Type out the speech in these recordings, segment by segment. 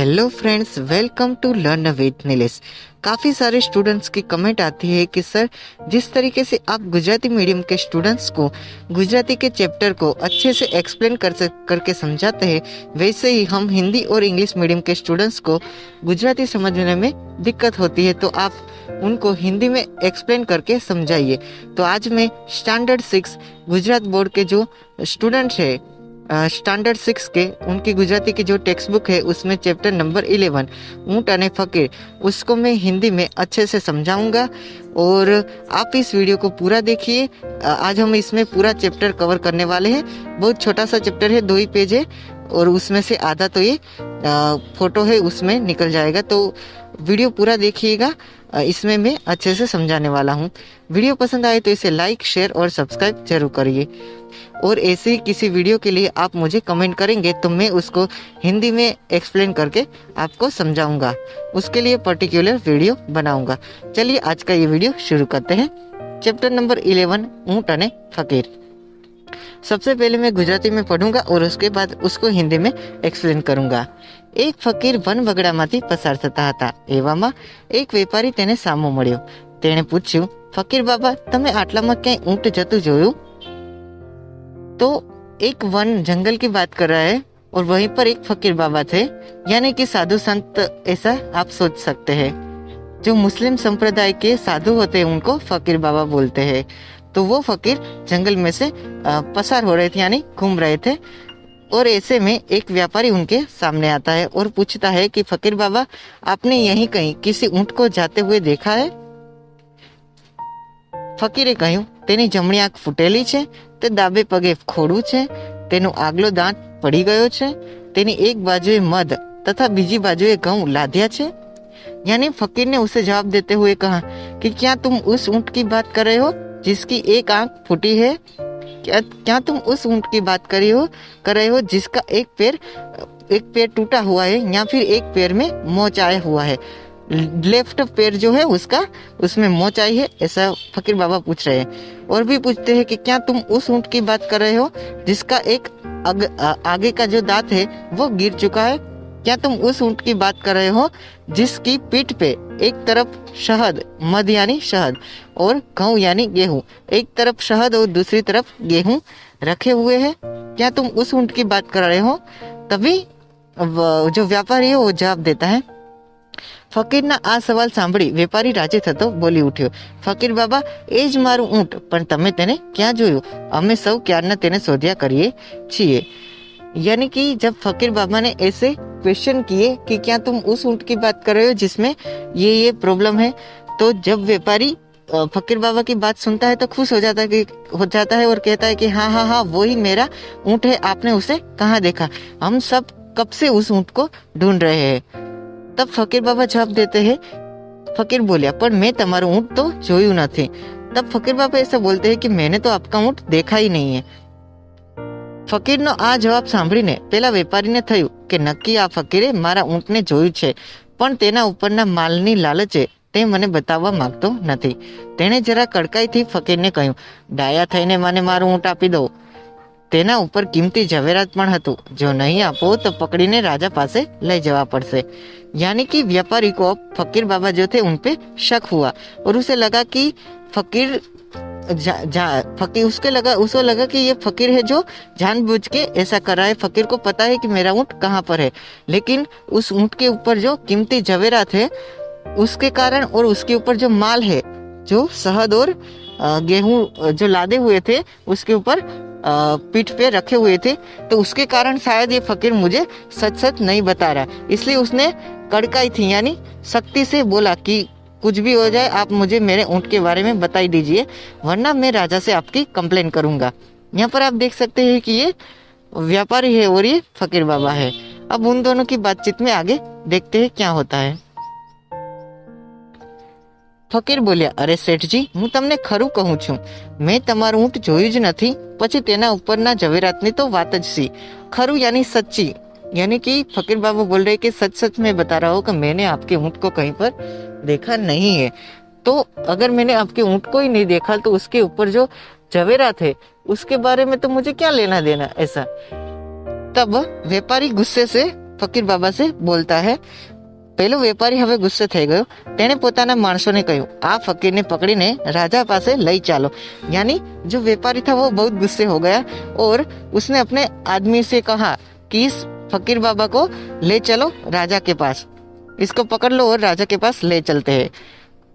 Hello friends, welcome to learn with Nilesh. काफ़ी सारे students की कमेंट आती है कि सर, जिस तरीके से आप गुजराती मीडियम के स्टूडेंट्स को गुजराती के चैप्टर को अच्छे से एक्सप्लेन करके समझाते हैं, वैसे ही हम हिंदी और इंग्लिश मीडियम के स्टूडेंट्स को गुजराती समझने में दिक्कत होती है, तो आप उनको हिंदी में एक्सप्लेन करके समझाइए। तो आज मैं स्टैंडर्ड 6 गुजरात बोर्ड के जो स्टूडेंट्स है स्टैंडर्ड 6 के, उनकी गुजराती की जो टेक्स्ट बुक है उसमें चैप्टर नंबर 11 ऊंट अने फकीर, उसको मैं हिंदी में अच्छे से समझाऊंगा और आप इस वीडियो को पूरा देखिए। आज हम इसमें पूरा चैप्टर कवर करने वाले हैं। बहुत छोटा सा चैप्टर है, 2 ही पेज है और उसमें से आधा तो ये फोटो है उसमें निकल जाएगा, तो वीडियो पूरा देखिएगा। इसमें मैं अच्छे से समझाने वाला हूँ। वीडियो पसंद आए तो इसे लाइक, शेयर और सब्सक्राइब जरूर करिए। और ऐसे ही किसी वीडियो के लिए आप मुझे कमेंट करेंगे तो मैं उसको हिंदी में एक्सप्लेन करके आपको समझाऊंगा, उसके लिए पर्टिकुलर वीडियो बनाऊंगा। चलिए आज का ये वीडियो शुरू करते हैं। चैप्टर नंबर 11 ऊंट अने फकीर। सबसे पहले मैं गुजराती में पढ़ूंगा और उसके बाद उसको हिंदी में एक्सप्लेन करूंगा। एक फकीर वन वगડામાંથી પસાર થતા હતા। એવામાં એક વેપારી તેને સામો મળ્યો। તેણે પૂછ્યું, ફકીર બાબા, તમે આટલામાં ક્યાંય ઊંટ જતું જોયું? तो एक वन जंगल की बात कर रहा है और वहीं पर एक फकीर बाबा थे, यानी कि साधु संत, ऐसा आप सोच सकते हैं। जो मुस्लिम संप्रदाय के साधु होते हैं उनको फकीर बाबा बोलते हैं। तो वो फकीर जंगल में से पसार हो रहे थे, यानी घूम रहे थे, और ऐसे में एक व्यापारी उनके सामने आता है और पूछता है कि फकीर बाबा, आपने यहीं कहीं किसी ऊंट को जाते हुए देखा है? फकीरे કહ્યું, તેની જમણી આંખ ફૂટેલી છે, તે ડાબે પગે ખોડું છે, તેનો આગલો દાંત પડી ગયો છે, તેની એક બાજુએ મધ તથા બીજી બાજુએ ઘઉં લાદ્યા છે। यानी फकीर ने उसे जवाब देते हुए कहा कि क्या तुम उस ऊंट की बात कर रहे हो जिसकी एक आंख फूटी है? क्या तुम उस ऊंट की बात कर रहे हो जिसका एक पैर टूटा हुआ है या फिर एक पैर में मोच आया हुआ है? लेफ्ट पैर जो है उसका, उसमें मोच आई है, ऐसा फकीर बाबा पूछ रहे हैं। और भी पूछते हैं कि क्या तुम उस ऊंट की बात कर रहे हो जिसका एक आगे का जो दांत है वो गिर चुका है? क्या तुम उस ऊंट की बात कर रहे हो जिसकी पीठ पे एक तरफ शहद, मध यानी शहद, और गेहूं यानी गेहूं, एक तरफ शहद और दूसरी तरफ गेहूं रखे हुए हैं? क्या तुम उस ऊंट की बात कर रहे हो? तभी जो व्यापारी है वो जवाब देता है। ફકીરના આ સવાલ સાંભળી વેપારી રાજી થતો બોલી ઉઠ્યો, ફકીર બાબા, એ જ મારું ઊંટ, પણ તમે તેને ક્યાં જોયું? અમે સૌ ક્યારના તેને શોધ્યા કરીએ છીએ। यानी कि जब फकीर बाबा ने ऐसे क्वेश्चन किए कि क्या तुम उस ऊंट की बात कर रहे हो जिसमें ये प्रॉब्लम है, तो जब व्यापारी फकीर बाबा की बात सुनता है तो खुश हो जाता है और कहता है कि हाँ हाँ हाँ, वही मेरा ऊंट है, आपने उसे कहाँ देखा? हम सब कब से उस ऊंट को ढूंढ रहे हैं। तब फकीर बाबा जवाब देते हैं, फकीर बोलिया, पर मैं तमारू ऊंट तो जोયું નથી। तब फकीर बाबा ऐसा बोलते हैं कि मैंने तो आपका ऊंट देखा ही नहीं है। ફકીરનો આ જવાબ સાંભળીને પેલા વેપારીને થયું કે નક્કી આ ફકીરે મારા ઊંટને જોયું છે, પણ તેના ઉપરના માલની લાલચે તે મને બતાવવા માંગતો નથી। તેણે જરા કડકાઈથી ફકીરને કહ્યું, ડાયા થઈને મને મારું ઊંટ આપી દો। તેના ઉપર કિંમતી ઝવેરાત પણ હતું, જો નહીં આપો તો પકડીને રાજા પાસે લઈ જવા પડશે। यानी कि व्यापारी को फकीर बाबा जो थे उन पे शक हुआ और उसे लगा कि उसको लगा कि ये फकीर है जो जानबूझ के ऐसा कर रहा है। फकीर को पता है कि मेरा ऊंट कहाँ पर है, लेकिन उस ऊंट के ऊपर जो कीमती जवेरात है उसके कारण और उसके ऊपर जो माल है, जो शहद और गेहूं जो लादे हुए थे उसके ऊपर पीठ पे रखे हुए थे, तो उसके कारण शायद ये फकीर मुझे सच नहीं बता रहा। इसलिए उसने कड़काई थी, यानी सख्ती से बोला कि कुछ भी हो जाए, आप मुझे मेरे ऊंट के बारे में बता ही दीजिए, वरना मैं राजा से आपकी कंप्लेन करूंगा। यहाँ पर आप देख सकते हैं कि ये व्यापारी है और ये फकीर बाबा है। अब उन दोनों की बातचीत में आगे देखते हैं क्या होता है। ફકીર બોલ્યા, અરે શેઠજી, હું તમને ખરું કહું છું, મેં તમારું ઊંટ જોયું જ નથી, પછી તેના ઉપરના જવેરાતની તો વાત જ સી। ખરું यानी सच्ची, यानी कि फकीर बाबा बोल रहे कि सच मैं बता रहा हूँ कि मैंने आपके ऊंट को कहीं पर देखा नहीं है। तो अगर मैंने आपके ऊंट को ही नहीं देखा तो उसके ऊपर जो जवेरात है उसके बारे में तो मुझे क्या लेना देना ऐसा। तब व्यापारी गुस्से से ફકીર બાબા સે બોલતા હૈ। પેલો વેપારી હવે ગુસ્સે થઈ ગયો। તેણે પોતાના માણસોને કહ્યું, આ ફકીરને પકડીને રાજા પાસે લઈ ચાલો। यानी जो व्यापारी था वो बहुत गुस्से हो गया और उसने अपने आदमी से कहा कि इस फकीर बाबा को ले चलो राजा के पास, इसको पकड़ लो और राजा के पास ले चलते हैं।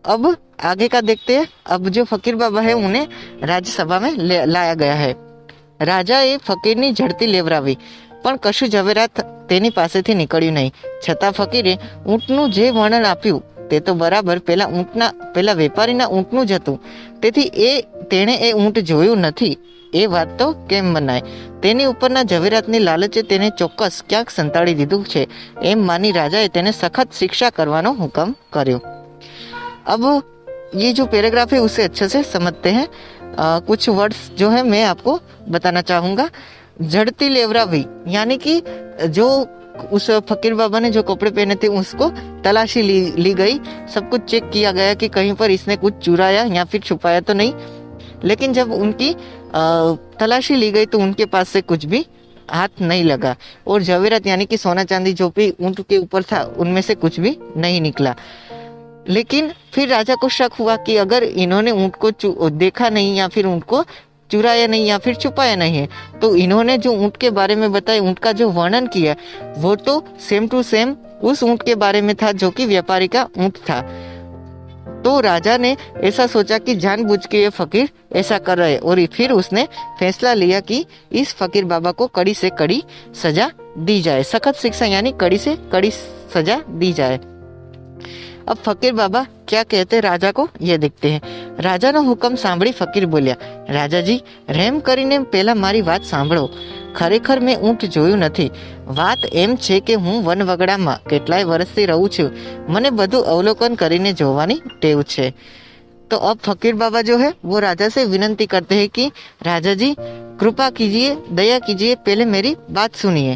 अब आगे का देखते हैं। अब जो फकीर बाबा है उन्हें राज्यसभा में लाया गया है। રાજાએ ફકીરની ઝડતી લેવરાવી, પણ કશું ઝવેરાત તેની પાસેથી નીકળ્યું નહીં। છતાં ફકીરે ઊંટનું જે વર્ણન આપ્યું તે તો બરાબર પેલા વેપારીના ઊંટનું જ હતું। તેથી તેણે એ ઊંટ જોયું નથી એ વાત તો કેમ મનાય? તેની ઉપરના ઝવેરાતની લાલચે તેને ચોક્કસ ક્યાંક સંતાડી દીધું છે એમ માની રાજાએ તેને સખત શિક્ષા કરવાનો હુકમ કર્યો। अब ये जो पैराग्राफ है उसे अच्छे से समझते हैं। कुछ वर्ड्स जो है मैं आपको बताना चाहूँगा। झड़ती लेवरावी यानी कि जो उस फकीर बाबा ने जो कपड़े पहने थे उसको तलाशी ली गई। सब कुछ चेक किया गया कि कहीं पर इसने कुछ चुराया या फिर छुपाया तो नहीं। लेकिन जब उनकी तलाशी ली गई तो उनके पास से कुछ भी हाथ नहीं लगा और जवेरात यानी कि सोना चांदी जो भी ऊंट के ऊपर था उनमें से कुछ भी नहीं निकला। लेकिन फिर राजा को शक हुआ कि अगर इन्होंने ऊंट को देखा नहीं या फिर ऊंट को चुराया नहीं या फिर छुपाया नहीं है तो इन्होंने जो ऊंट के बारे में बताया, ऊंट का जो वर्णन किया वो तो सेम टू सेम उस ऊंट के बारे में था जो कि व्यापारी का ऊंट था। तो राजा ने ऐसा सोचा कि जानबूझ के ये फकीर ऐसा कर रहे और फिर उसने फैसला लिया कि इस फकीर बाबा को कड़ी से कड़ी सजा दी जाए। सख्त शिक्षा यानी कड़ी से कड़ी सजा दी जाए। अब फकीर बाबा क्या कहते राजा को ये देखते हैं। રાજાનો હુકમ સાંભળી ફકીર બોલ્યા, રાજાજી રેમ કરીને પહેલા મારી વાત સાંભળો। ખરેખર મેં ઊંટ જોયું નથી। વાત એમ છે કે હું વનવગડામાં કેટલાય વર્ષથી રહું છું। મને બધું અવલોકન કરીને જોવાની ટેવ છે। तो अब फकीर बाबा जो है वो राजा से विनती करते हैं कि राजा जी कृपा कीजिए, दया कीजिए, पहले मेरी बात सुनिए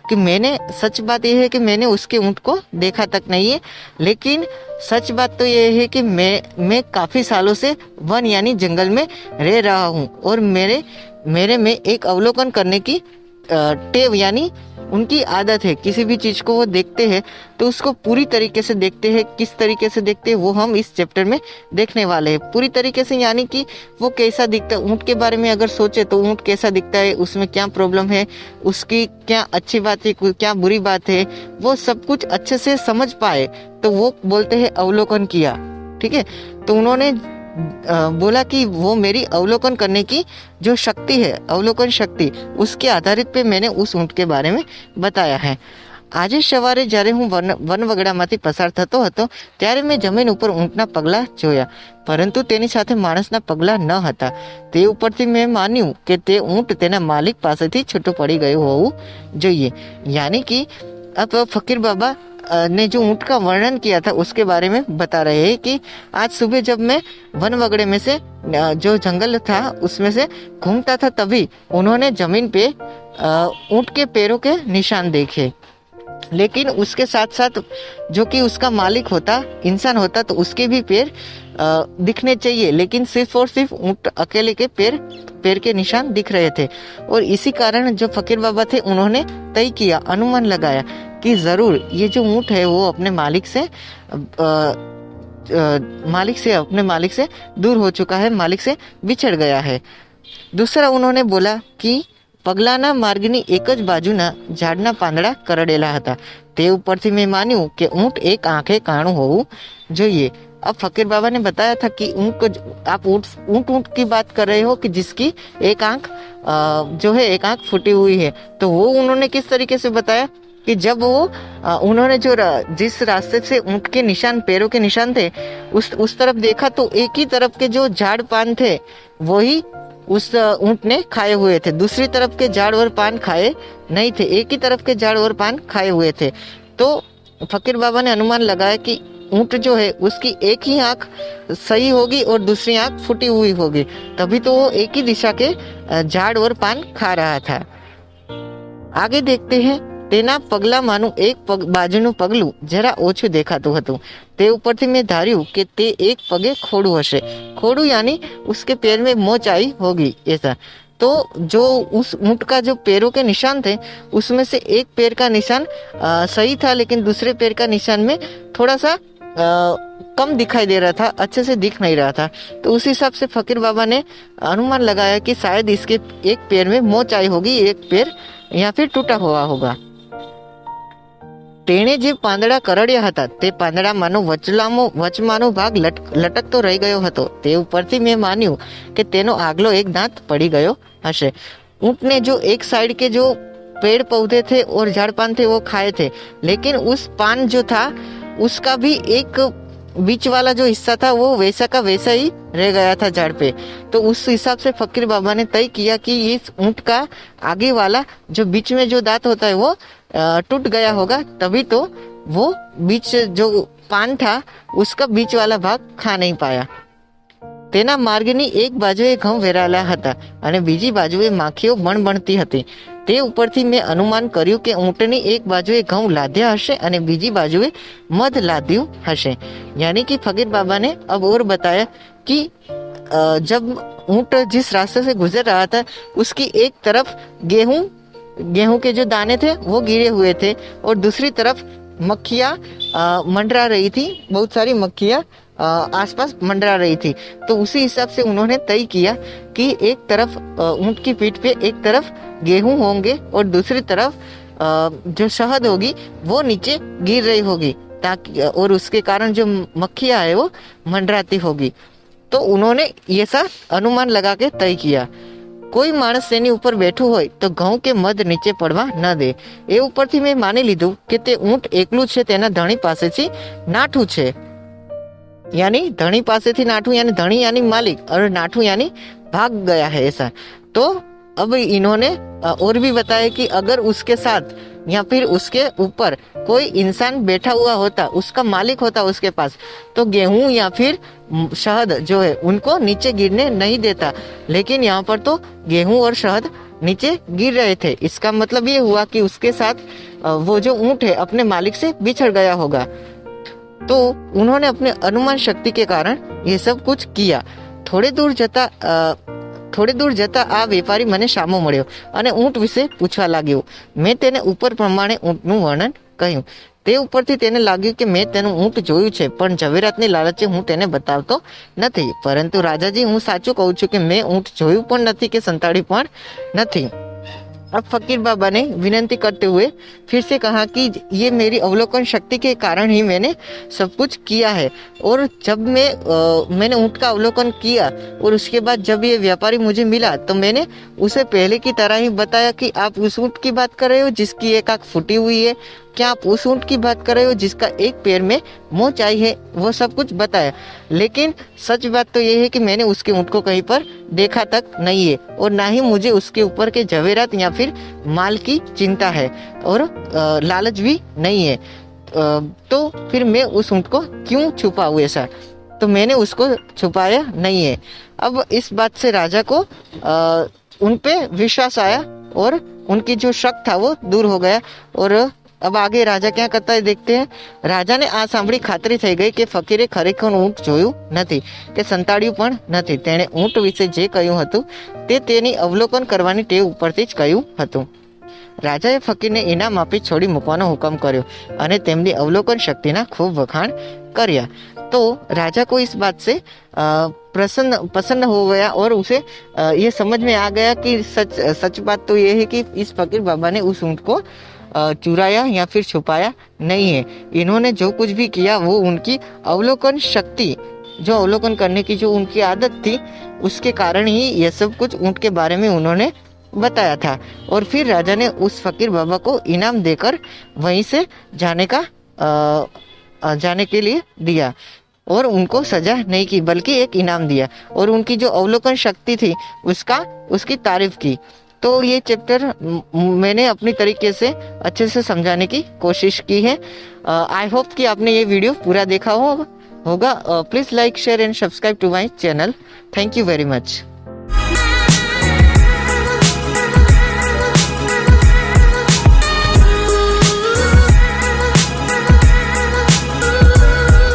कि मैंने सच बात यह है कि मैंने उसके ऊंट को देखा तक नहीं है, लेकिन सच बात तो यह है कि मैं काफी सालों से वन यानी जंगल में रह रहा हूँ और मेरे में एक अवलोकन करने की टेव यानी उनकी आदत है। किसी भी चीज को वो देखते हैं तो उसको पूरी तरीके से देखते हैं। किस तरीके से देखते हैं वो हम इस चैप्टर में देखने वाले हैं। पूरी तरीके से यानी कि वो कैसा दिखता है, ऊंट के बारे में अगर सोचे तो ऊंट कैसा दिखता है, उसमें क्या प्रॉब्लम है, उसकी क्या अच्छी बात है, क्या बुरी बात है, वो सब कुछ अच्छे से समझ पाए तो वो बोलते हैं अवलोकन किया। ठीक है, तो उन्होंने बोला कि वो मेरी अवलोकन करने की जो शक्ति है, अवलोकन शक्ति, उसके आधारित पे मैंने उस ऊंट के बारे में बताया है। આજે સવારે જ્યારે હું વનવગડામાંથી પસાર થતો હતો ત્યારે મેં જમીન ઉપર ઊંટના પગલા જોયા, પરંતુ તેની સાથે માણસના પગલા ન હતા। તે ઉપરથી મેં માન્યું કે તે ઊંટ તેના માલિક પાસેથી છૂટું પડી ગયું હોવું જોઈએ। यानी कि अब फकीर बाबा ने जो ऊंट का वर्णन किया था उसके बारे में बता रहे हैं कि आज सुबह जब मैं वनवगड़े में से जो जंगल था उसमें से घूमता था तभी उन्होंने जमीन पे ऊंट के पैरों के निशान देखे। लेकिन उसके साथ साथ जो कि उसका मालिक होता, इंसान होता, तो उसके भी पैर दिखने चाहिए, लेकिन सिर्फ और सिर्फ ऊंट अकेले के पैर के निशान दिख रहे थे। और इसी कारण जो फकीर बाबा थे उन्होंने तय किया, अनुमान लगाया कि जरूर ये जो ऊंट है वो अपने मालिक से दूर हो चुका है, मालिक से बिछड़ गया है। दूसरा उन्होंने बोला कि પગલાના માર્ગની એક જ બાજુના ઝાડના પાંદડા કરડેલા હતા। તે ઉપરથી મેં માન્યું કે ઊંટ એક આંખે કાણું હોવું જોઈએ। अब फकीर बाबा ने बताया था कि आप ऊंट की बात कर रहे हो कि जिसकी एक आंख जो है एक आंख फूटी हुई है। तो वो उन्होंने किस तरीके से बताया कि जब वो उन्होंने जिस रास्ते से ऊंट के निशान, पैरों के निशान थे, उस तरफ देखा तो एक ही तरफ के जो झाड़ पान थे वही उस ऊंट ने खाए हुए थे। दूसरी तरफ के झाड़ और पान खाए नहीं थे, एक ही तरफ के झाड़ और पान खाए हुए थे। तो फकीर बाबा ने अनुमान लगाया कि ऊंट जो है उसकी एक ही आंख सही होगी और दूसरी आंख फूटी हुई होगी, तभी तो वो एक ही दिशा के झाड़ और पान खा रहा था। आगे देखते हैं। તેના પગલામાંનું એક બાજુનું પગલું જરા ઓછું દેખાતું હતું। તે ઉપરથી મેં ધાર્યું કે તે એક પગે ખોડું હશે। ખોડું यानी उसके पैर में मोच आई होगी ऐसा। तो जो उस ऊंट का जो पैरों के निशान थे उसमें से एक पैर का निशान सही था, लेकिन दूसरे पैर का निशान में थोड़ा सा कम दिखाई दे रहा था, अच्छे से दिख नहीं रहा था। तो उस हिसाब से फकीर बाबा ने अनुमान लगाया कि शायद इसके एक पैर में मोच आई होगी, एक पैर या फिर टूटा हुआ होगा। તેણે જે પાંદડા કરડ્યા હતા તે પાંદડામાંનો વચમાંનો ભાગ લટકતો રહી ગયો હતો। તે ઉપરથી મેં માન્યું કે તેનો આગલો એક દાંત પડી ગયો હશે। ऊँट ने जो एक साइड के जो पेड़ पौधे थे और झाड़ पान थे वो खाए थे, लेकिन उस पान जो था उसका भी एक बीच वाला जो हिस्सा था वो वैसा का वैसा ही रह गया था झाड़ पे। तो उस हिसाब से फकीर बाबा ने तय किया कि इस ऊंट का आगे वाला जो बीच में जो दांत होता है वो टूट गया होगा, तभी तो वो बीच जो पान था उसका बीच वाला भाग खा नहीं पाया। તેના માર્ગની એક બાજુએ ઘઉં વેરાયેલા હતા અને બીજી બાજુએ માખીઓ બણબણતી હતી। તે ઉપરથી મેં અનુમાન કર્યું કે ઊંટની એક બાજુએ ઘઉં લાદ્યા હશે અને બીજી બાજુએ મધ લાદ્યું હશે। यानी कि फकीर बाबा ने अब और बताया कि जब ऊंट जिस रास्ते से गुजर रहा था उसकी एक तरफ गेहूं के जो दाने थे वो गिरे हुए थे और दूसरी तरफ मक्खियाँ मंडरा रही थी, बहुत सारी मक्खियाँ आसपास मंडरा रही थी। तो उसी हिसाब से उन्होंने तय किया कि एक तरफ ऊंट की पीठ पे एक तरफ गेहूं होंगे और दूसरी तरफ जो शहद होगी वो नीचे गिर रही होगी, ताकि और उसके कारण जो मक्खियाँ है वो मंडराती होगी। तो उन्होंने ये सा अनुमान लगा के तय किया। કોઈ માણસ તેની ઉપર બેઠું હોય તો ઘઉં કે મધ નીચે પડવા ન દે। એ ઉપરથી મેં માની લીધું કે તે ઊંટ એકલું છે, તેના ધણી પાસેથી નાઠું છે, यानी धनी पासे थी नाठू, यानी धनी यानी मालिक और नाठू यानी भाग गया है ऐसा। तो अब इन्होंने और भी बताया कि अगर उसके साथ या फिर उसके ऊपर कोई इंसान बैठा हुआ होता, उसका मालिक होता उसके पास, तो गेहूं या फिर शहद जो है उनको नीचे गिरने नहीं देता। लेकिन यहाँ पर तो गेहूं और शहद नीचे गिर रहे थे। इसका मतलब ये हुआ कि उसके साथ वो जो ऊंट है अपने मालिक से बिछड़ गया होगा। तो उन्होंने अपने अनुमान शक्ति के कारण ये सब कुछ किया। થોડે દૂર જતા આ વેપારી મને સામો મળ્યો અને ઊંટ વિશે પૂછવા લાગ્યો। મેં તેને ઉપર પ્રમાણે ઊંટનું વર્ણન કહ્યું। તે ઉપરથી તેને લાગ્યું કે મેં તેનું ઊંટ જોયું છે, પણ ઝવેરાતની લાલચે હું તેને બતાવતો નથી। પરંતુ રાજાજી, હું સાચું કહું છું કે મેં ઊંટ જોયું પણ નથી કે સંતાડ્યું પણ નથી। अब फकीर बाबा ने विनती करते हुए फिर से कहा कि ये मेरी अवलोकन शक्ति के कारण ही मैंने सब कुछ किया है। और जब मैंने ऊँट का अवलोकन किया और उसके बाद जब ये व्यापारी मुझे मिला तो मैंने उसे पहले की तरह ही बताया कि आप उस ऊँट की बात कर रहे हो जिसकी एक आँख फूटी हुई है, क्या आप उस ऊँट की बात कर रहे हो जिसका एक पैर में मोच आई है, वो सब कुछ बताया। लेकिन सच बात तो ये है कि मैंने उसके ऊँट को कहीं पर देखा तक नहीं है और ना ही मुझे उसके ऊपर के जवेरात या फिर माल की चिंता है और लालच भी नहीं है। तो फिर मैं उस ऊँट को क्यों छुपाऊं ऐसा? तो मैंने उसको छुपाया नहीं है। अब इस बात से राजा को उन पे विश्वास आया और उनकी जो शक था वो दूर हो गया। और अब आगे राजा क्या करता है देखते हैं। राजा ने आ सांभળી ખાતરી થઈ ગઈ કે ફકીરે ખરેખર ઊંટ જોયું નથી કે સંતાડ્યું પણ નથી। તેણે ઊંટ વિશે જે કહ્યું હતું તે તેની અવલોકન કરવાની ટેવ ઉપરથી જ કહ્યું હતું। રાજાએ ફકીરને ઇનામ આપી છોડી મૂકવાનો હુકમ કર્યો અને તેમની અવલોકન શક્તિના ખૂબ વખાણ કર્યા। तो राजा को इस बात से प्रसन्न हो गया और उसे ये समझ में आ गया कि सच बात तो ये है कि इस फकीर बाबा ने उस ऊँट को चुराया या फिर छुपाया नहीं है। इन्होंने जो कुछ भी किया वो उनकी अवलोकन शक्ति, जो अवलोकन करने की जो उनकी आदत थी, उसके कारण ही ये सब कुछ ऊँट के बारे में उन्होंने बताया था। और फिर राजा ने उस फकीर बाबा को इनाम देकर वहीं से जाने के लिए दिया और उनको सजा नहीं की बल्कि एक इनाम दिया और उनकी जो अवलोकन शक्ति थी उसकी तारीफ की। तो ये चैप्टर मैंने अपनी तरीके से अच्छे से समझाने की कोशिश की है। आई होप कि आपने ये वीडियो पूरा देखा होगा। Please like, share and subscribe to my channel. Thank you very much.